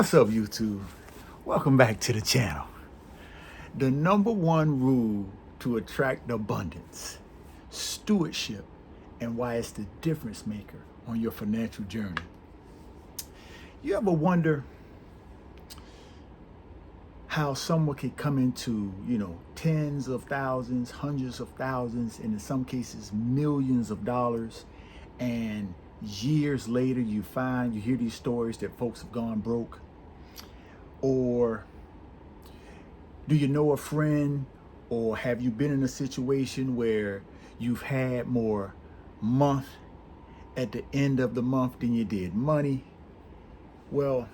What's up, YouTube? Welcome back to the channel. The number one rule to attract abundance, stewardship, and why it's the difference maker on your financial journey. You ever wonder how someone could come into, tens of thousands, hundreds of thousands, and in some cases, millions of dollars, and years later you hear these stories that folks have gone broke? Or do you know a friend, or have you been in a situation where you've had more month at the end of the month than you did money? Well,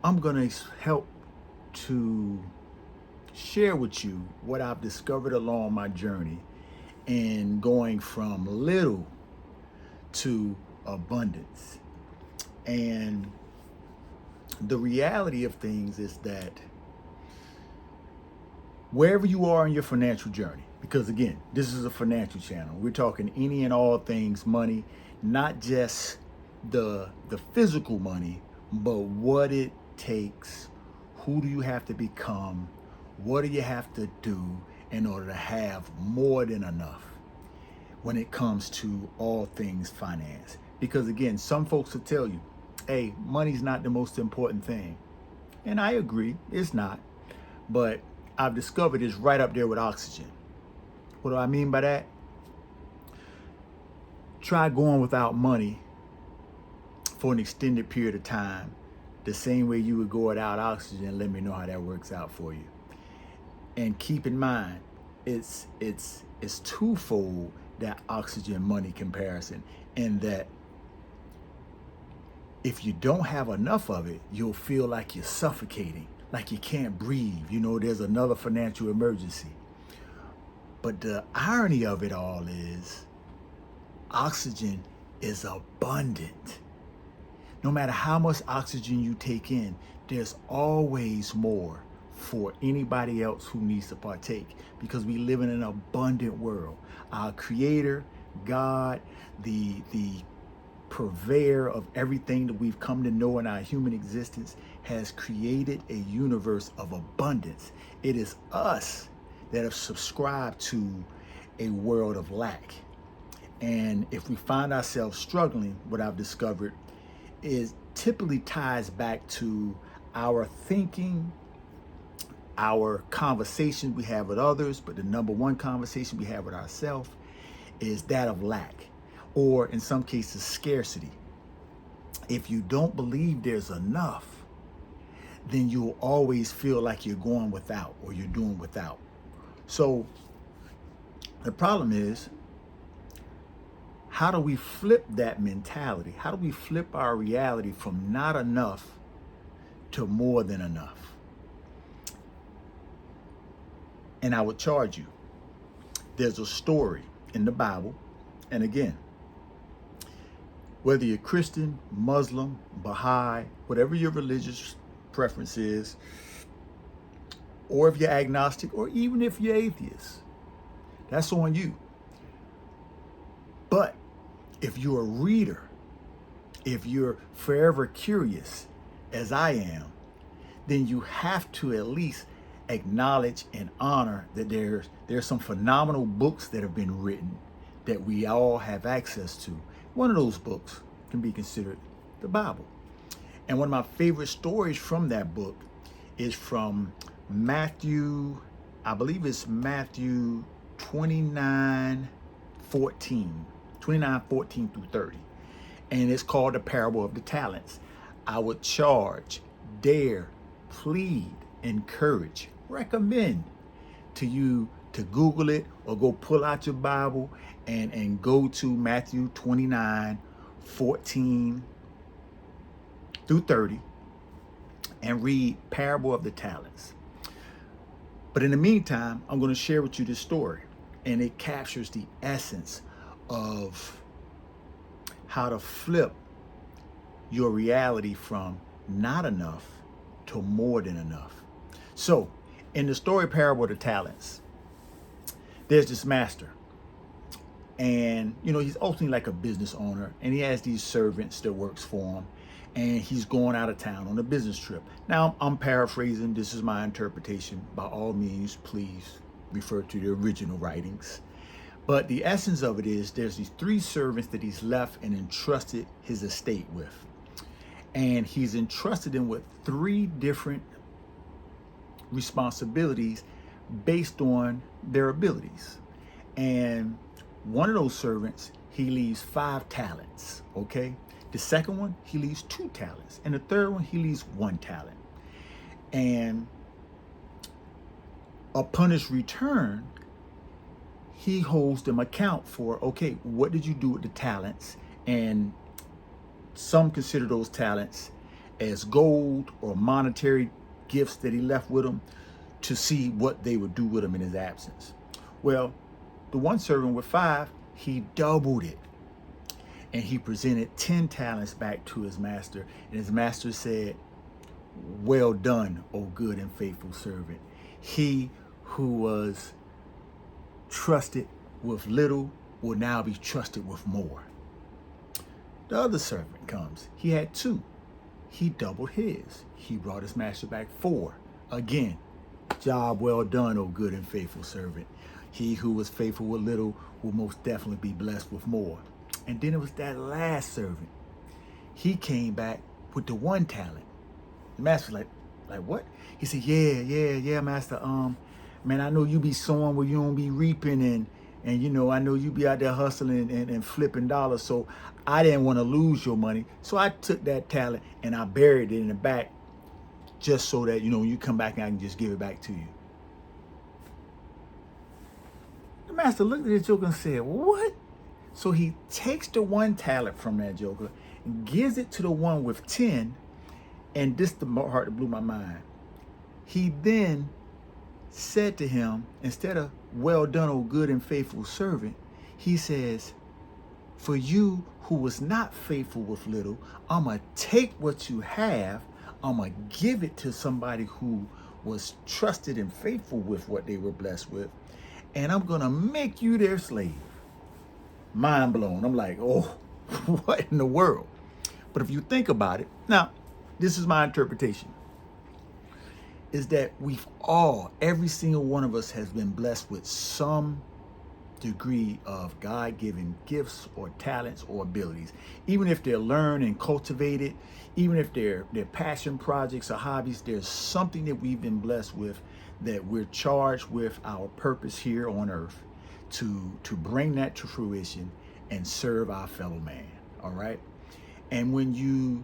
I'm going to help to share with you what I've discovered along my journey in going from little to abundance. And the reality of things is that wherever you are in your financial journey, because again, this is a financial channel, we're talking any and all things money, not just the physical money, but what it takes. Who do you have to become? What do you have to do in order to have more than enough when it comes to all things finance? Because again, some folks will tell you, hey, money's not the most important thing. And I agree, it's not. But I've discovered it's right up there with oxygen. What do I mean by that? Try going without money for an extended period of time, the same way you would go without oxygen. Let me know how that works out for you. And keep in mind, it's twofold, that oxygen money comparison, in that if you don't have enough of it, you'll feel like you're suffocating, like you can't breathe. There's another financial emergency. But the irony of it all is oxygen is abundant. No matter how much oxygen you take in, there's always more for anybody else who needs to partake, because we live in an abundant world. Our Creator, God, the purveyor of everything that we've come to know in our human existence, has created a universe of abundance. It is us that have subscribed to a world of lack. And if we find ourselves struggling, what I've discovered is typically ties back to our thinking, our conversations we have with others, but the number one conversation we have with ourselves is that of lack, or in some cases, scarcity. If you don't believe there's enough, then you'll always feel like you're going without, or you're doing without. So the problem is, how do we flip that mentality? How do we flip our reality from not enough to more than enough? And I would charge you, there's a story in the Bible, and again, whether you're Christian, Muslim, Baha'i, whatever your religious preference is, or if you're agnostic, or even if you're atheist, that's on you. But if you're a reader, if you're forever curious, as I am, then you have to at least acknowledge and honor that there's some phenomenal books that have been written that we all have access to. One of those books can be considered the Bible. And one of my favorite stories from that book is from Matthew, I believe it's Matthew 29:14 through 30. And it's called the parable of the talents. I would charge, dare, plead, encourage, recommend to you to Google it, or go pull out your Bible and go to Matthew 29:14 through 30 and read Parable of the Talents. But in the meantime, I'm going to share with you this story, and it captures the essence of how to flip your reality from not enough to more than enough. So in the story Parable of the Talents, there's this master, And, you know, he's ultimately like a business owner, and he has these servants that works for him, and he's going out of town on a business trip. Now, I'm paraphrasing. This is my interpretation. By all means, please refer to the original writings. But the essence of it is there's these three servants that he's left and entrusted his estate with. And he's entrusted them with three different responsibilities based on their abilities. And one of those servants, he leaves 5 talents, okay? The second one, he leaves 2 talents. And the third one, he leaves 1 talent. And upon his return, he holds them account for, okay, what did you do with the talents? And some consider those talents as gold or monetary gifts that he left with them to see what they would do with them in his absence. Well, the one servant with 5, he doubled it. And he presented 10 talents back to his master. And his master said, well done, O good and faithful servant. He who was trusted with little will now be trusted with more. The other servant comes. He had 2. He doubled his. He brought his master back 4. Again, job well done, O good and faithful servant. He who was faithful with little will most definitely be blessed with more. And then it was that last servant. He came back with the 1 talent. The master was like what? He said, yeah, master. Man, I know you be sowing where you don't be reaping, and you know, I know you be out there hustling and flipping dollars. So I didn't want to lose your money. So I took that talent and I buried it in the back just so that, you know, when you come back, I can just give it back to you. The master looked at the joker and said, what? So he takes the 1 talent from that joker and gives it to the one with 10. And this the part that blew my mind. He then said to him, instead of well done, O good and faithful servant, he says, for you who was not faithful with little, I'm going to take what you have, I'm going to give it to somebody who was trusted and faithful with what they were blessed with, and I'm going to make you their slave. Mind blown. I'm like, oh, what in the world? But if you think about it, now, this is my interpretation, is that we've all, every single one of us has been blessed with some degree of God-given gifts or talents or abilities. Even if they're learned and cultivated, even if they're passion projects or hobbies, there's something that we've been blessed with that we're charged with our purpose here on earth to bring that to fruition and serve our fellow man, all right? And when you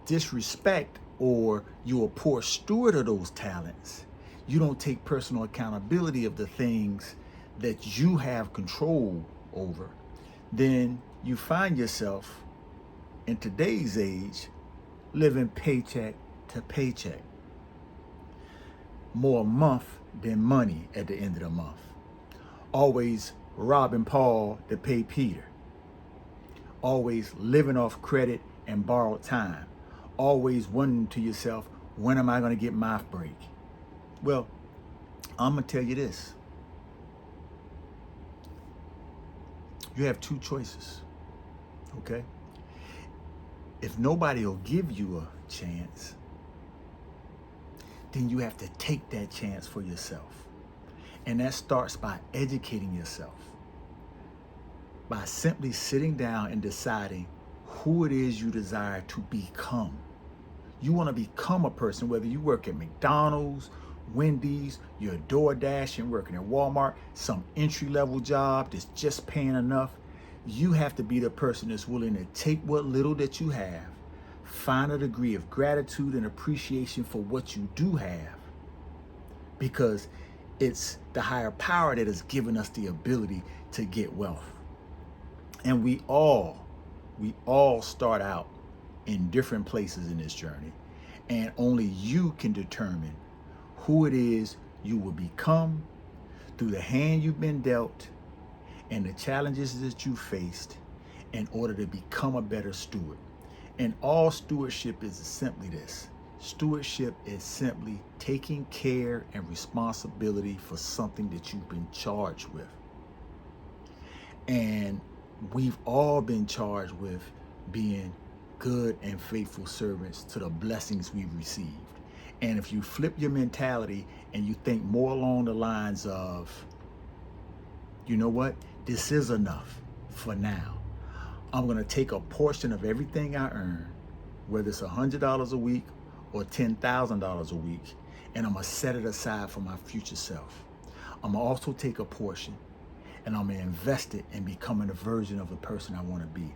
disrespect or you're a poor steward of those talents, you don't take personal accountability of the things that you have control over, then you find yourself in today's age living paycheck to paycheck. More month than money at the end of the month. Always robbing Paul to pay Peter. Always living off credit and borrowed time. Always wondering to yourself, when am I going to get my break? Well, I'm going to tell you this. You have 2 choices, okay? If nobody will give you a chance, then you have to take that chance for yourself. And that starts by educating yourself, by simply sitting down and deciding who it is you desire to become. You want to become a person, whether you work at McDonald's, Wendy's, you're DoorDash and working at Walmart, some entry-level job that's just paying enough. You have to be the person that's willing to take what little that you have, find a degree of gratitude and appreciation for what you do have, because it's the higher power that has given us the ability to get wealth. And we all start out in different places in this journey, and only you can determine who it is you will become through the hand you've been dealt and the challenges that you faced in order to become a better steward. And all stewardship is simply this. Stewardship is simply taking care and responsibility for something that you've been charged with. And we've all been charged with being good and faithful servants to the blessings we've received. And if you flip your mentality and you think more along the lines of, you know what, this is enough for now. I'm going to take a portion of everything I earn, whether it's $100 a week or $10,000 a week, and I'm going to set it aside for my future self. I'm going to also take a portion and I'm going to invest it in becoming a version of the person I want to be.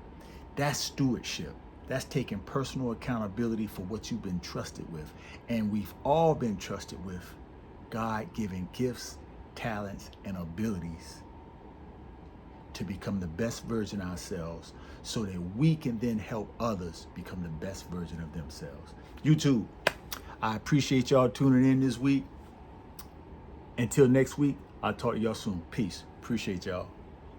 That's stewardship. That's taking personal accountability for what you've been trusted with. And we've all been trusted with God-given gifts, talents, and abilities to become the best version of ourselves so that we can then help others become the best version of themselves. YouTube, I appreciate y'all tuning in this week. Until next week, I'll talk to y'all soon. Peace. Appreciate y'all.